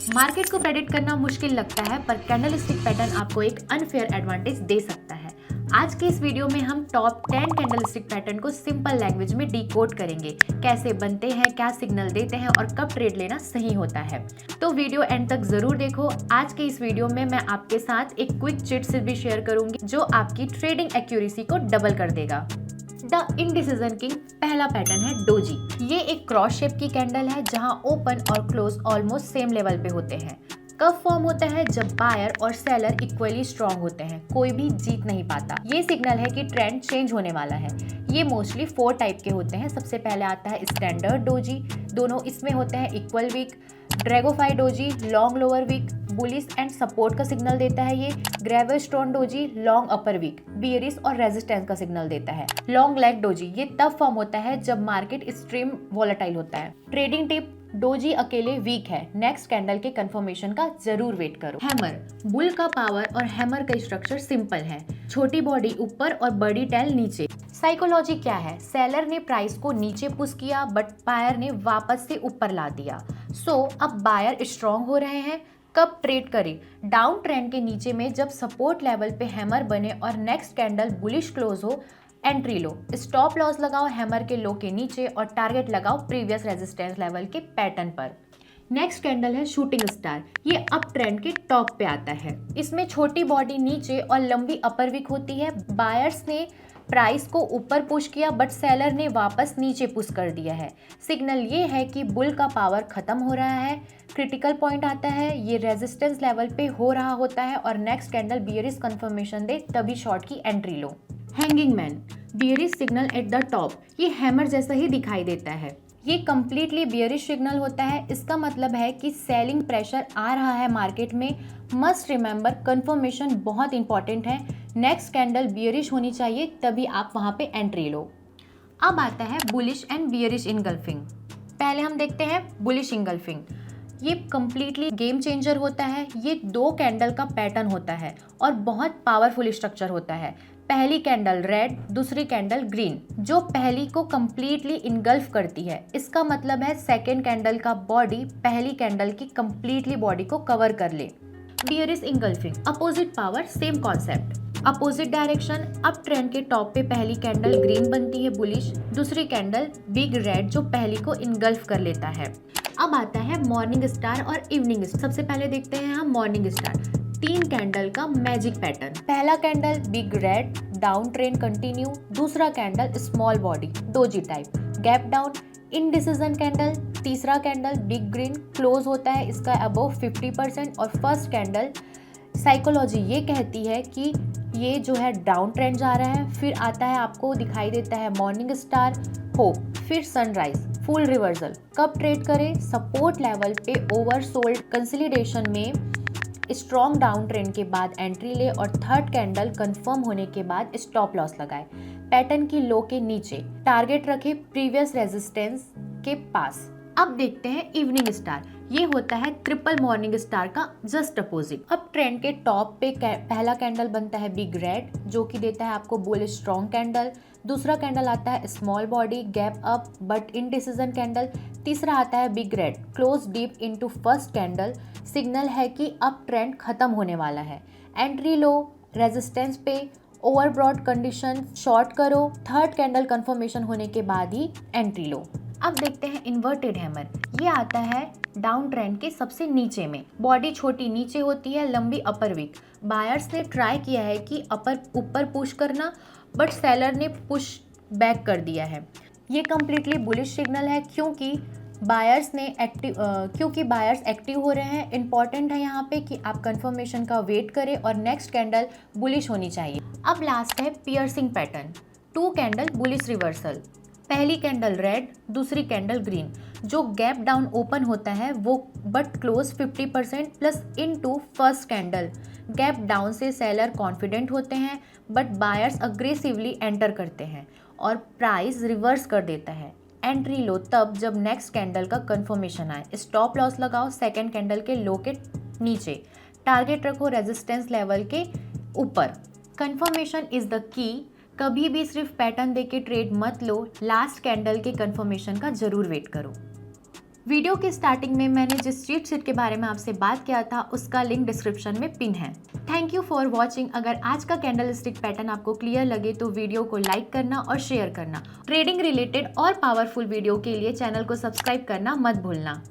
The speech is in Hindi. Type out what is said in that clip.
मार्केट को प्रेडिक्ट करना मुश्किल लगता है, पर कैंडलस्टिक पैटर्न आपको एक अनफेयर एडवांटेज दे सकता है। आज के इस वीडियो में हम टॉप 10 कैंडलस्टिक पैटर्न को सिंपल लैंग्वेज में डिकोड करेंगे, कैसे बनते हैं, क्या सिग्नल देते हैं और कब ट्रेड लेना सही होता है। तो वीडियो एंड तक जरूर देखो। आज के इस वीडियो में मैं आपके साथ एक क्विक चिट भी शेयर करूंगी जो आपकी ट्रेडिंग एक्यूरेसी को डबल कर देगा। द इंडिसीजन किंग पहला पैटर्न है डोजी। ये एक क्रॉस शेप की कैंडल है जहां ओपन और क्लोज ऑलमोस्ट सेम लेवल पे होते हैं। कब फॉर्म होता है? जब बायर और सेलर इक्वली स्ट्रांग होते हैं, कोई भी जीत नहीं पाता। ये सिग्नल है कि ट्रेंड चेंज होने वाला है। ये मोस्टली 4 टाइप के होते हैं। सबसे पहले आता है स्टैंडर्ड डोजी, दोनों इसमें होते हैं equal wick. Dragonfly doji long lower wick, bullish and support का सिग्नल देता है। ये gravestone doji long upper wick, bearish और रेजिस्टेंस का सिग्नल देता है। लॉन्ग लेग डोजी ये तब फॉर्म होता है जब मार्केट एक्सट्रीम वॉलेटाइल होता है। ट्रेडिंग टिप: डोजी अकेले वीक है, नेक्स्ट कैंडल के कंफर्मेशन का जरूर वेट करो। हैमर: बुल का पावर और हैमर का स्ट्रक्चर सिंपल है, छोटी बॉडी ऊपर और बड़ी टेल नीचे। साइकोलॉजी क्या है? सेलर ने प्राइस को नीचे पुश किया बट बायर ने वापस से ऊपर ला दिया। अब बायर स्ट्रॉन्ग हो रहे हैं। कब ट्रेड करें? डाउन ट्रेंड के नीचे में जब सपोर्ट लेवल पे हैमर बने और नेक्स्ट कैंडल बुलिश क्लोज हो, एंट्री लो। स्टॉप लॉस लगाओ हैमर के लो के नीचे और टारगेट लगाओ प्रीवियस रेजिस्टेंस लेवल के पैटर्न पर। नेक्स्ट कैंडल है शूटिंग स्टार। ये अप ट्रेंड के टॉप पे आता है। इसमें छोटी बॉडी नीचे और लंबी अपर विक होती है। बायर्स ने प्राइस को ऊपर पुश किया बट सेलर ने वापस नीचे पुश कर दिया है। सिग्नल ये है कि बुल का पावर खत्म हो रहा है। क्रिटिकल पॉइंट आता है, ये रेजिस्टेंस लेवल पे हो रहा होता है और नेक्स्ट कैंडल बियरिश कंफर्मेशन दे तभी शॉर्ट की entry low. Hanging man: bearish signal at the top. ये हैमर जैसा ही दिखाई देता है। ये कंप्लीटली बियरिश सिग्नल होता है। इसका मतलब है कि सेलिंग प्रेशर आ रहा है मार्केट में। मस्ट रिमेंबर, कंफर्मेशन बहुत इंपॉर्टेंट है। नेक्स्ट कैंडल बियरिश होनी चाहिए तभी आप वहां पे एंट्री लो। अब आता है बुलिश एंड बियरिश इनगल्फिंग। पहले हम देखते हैं बुलिश इनगल्फिंग। ये कंप्लीटली गेम चेंजर होता है। ये 2 कैंडल का पैटर्न होता है और बहुत पावरफुल स्ट्रक्चर होता है। पहली कैंडल रेड, दूसरी कैंडल ग्रीन, जो पहली को कंप्लीटली इनगल्फ करती है। इसका मतलब है सेकेंड कैंडल का बॉडी पहली कैंडल की कंप्लीटली बॉडी को कवर कर ले। Bearish engulfing, opposite power, same concept. Opposite direction, up trend के टॉप पे पहली कैंडल ग्रीन बनती है बुलिश, दूसरी कैंडल बिग रेड जो पहली को इनगल्फ कर लेता है। अब आता है मॉर्निंग स्टार और इवनिंग स्टार। सबसे पहले देखते हैं हम मॉर्निंग स्टार। 3 कैंडल का मैजिक पैटर्न। पहला candle big red, down trend continue. दूसरा candle small body, doji type, gap down, indecision candle. तीसरा कैंडल बिग ग्रीन, क्लोज होता है इसका अबव 50%। और फर्स्ट कैंडल, साइकोलॉजी ये कहती है कि ये जो है डाउन ट्रेंड जा रहा है। फिर आता है, आपको दिखाई देता है मॉर्निंग स्टार, होप, फिर सनराइज, फुल रिवर्सल। कब ट्रेड करें? सपोर्ट लेवल पे ओवरसोल्ड कंसोलिडेशन में स्ट्रॉन्ग डाउन ट्रेंड के बाद एंट्री ले और थर्ड कैंडल कंफर्म होने के बाद स्टॉप लॉस लगाए। पैटर्न की लो के नीचे टारगेट रखे प्रीवियस रेजिस्टेंस के पास। अब देखते हैं इवनिंग स्टार। ये होता है ट्रिपल मॉर्निंग स्टार का जस्ट अपोजिट। अब ट्रेंड के टॉप पे पहला कैंडल बनता है बिग रेड जो कि देता है आपको बुलिश स्ट्रॉन्ग कैंडल। दूसरा कैंडल आता है small body gap up but indecision candle. तीसरा आता है big red close deep into first candle, signal है कि अब ट्रेंड खत्म होने वाला है। एंट्री लो रेजिस्टेंस पे, ओवरब्रॉड कंडीशन, शॉर्ट करो। थर्ड कैंडल कंफर्मेशन होने के बाद ही एंट्री लो। अब देखते हैं इन्वर्टेड हैमर। ये आता है डाउन ट्रेंड के सबसे नीचे में। बॉडी छोटी नीचे होती है, लंबी अपर वीक। बायर्स ने ट्राई किया है कि ऊपर पुश करना बट सेलर ने पुश बैक कर दिया है। ये कम्प्लीटली बुलिश सिग्नल है क्योंकि बायर्स एक्टिव हो रहे हैं। इंपॉर्टेंट है यहाँ पे कि आप कंफर्मेशन का वेट करें और नेक्स्ट कैंडल बुलिश होनी चाहिए। अब लास्ट है piercing pattern. 2 candle bullish reversal. पहली कैंडल रेड, दूसरी कैंडल ग्रीन। जो गैप डाउन ओपन होता है वो but close 50% plus into first candle. Gap down से सेलर कॉन्फिडेंट होते हैं बट बायर्स अग्रेसिवली एंटर करते हैं और प्राइस रिवर्स कर देता है। एंट्री लो तब जब नेक्स्ट कैंडल का कंफर्मेशन आए। स्टॉप लॉस लगाओ सेकेंड कैंडल के लो के नीचे। टारगेट रखो रेजिस्टेंस लेवल के ऊपर। Confirmation is the key. कभी भी सिर्फ पैटर्न देके ट्रेड मत लो, लास्ट कैंडल के कंफर्मेशन का जरूर वेट करो। वीडियो के स्टार्टिंग में मैंने जिस चीट शीट के बारे में आपसे बात किया था उसका लिंक डिस्क्रिप्शन में पिन है। Thank you for watching. अगर आज का कैंडल स्टिक पैटर्न आपको क्लियर लगे तो वीडियो को लाइक करना और शेयर करना। ट्रेडिंग रिलेटेड और पावरफुल वीडियो के लिए चैनल को सब्सक्राइब करना मत भूलना।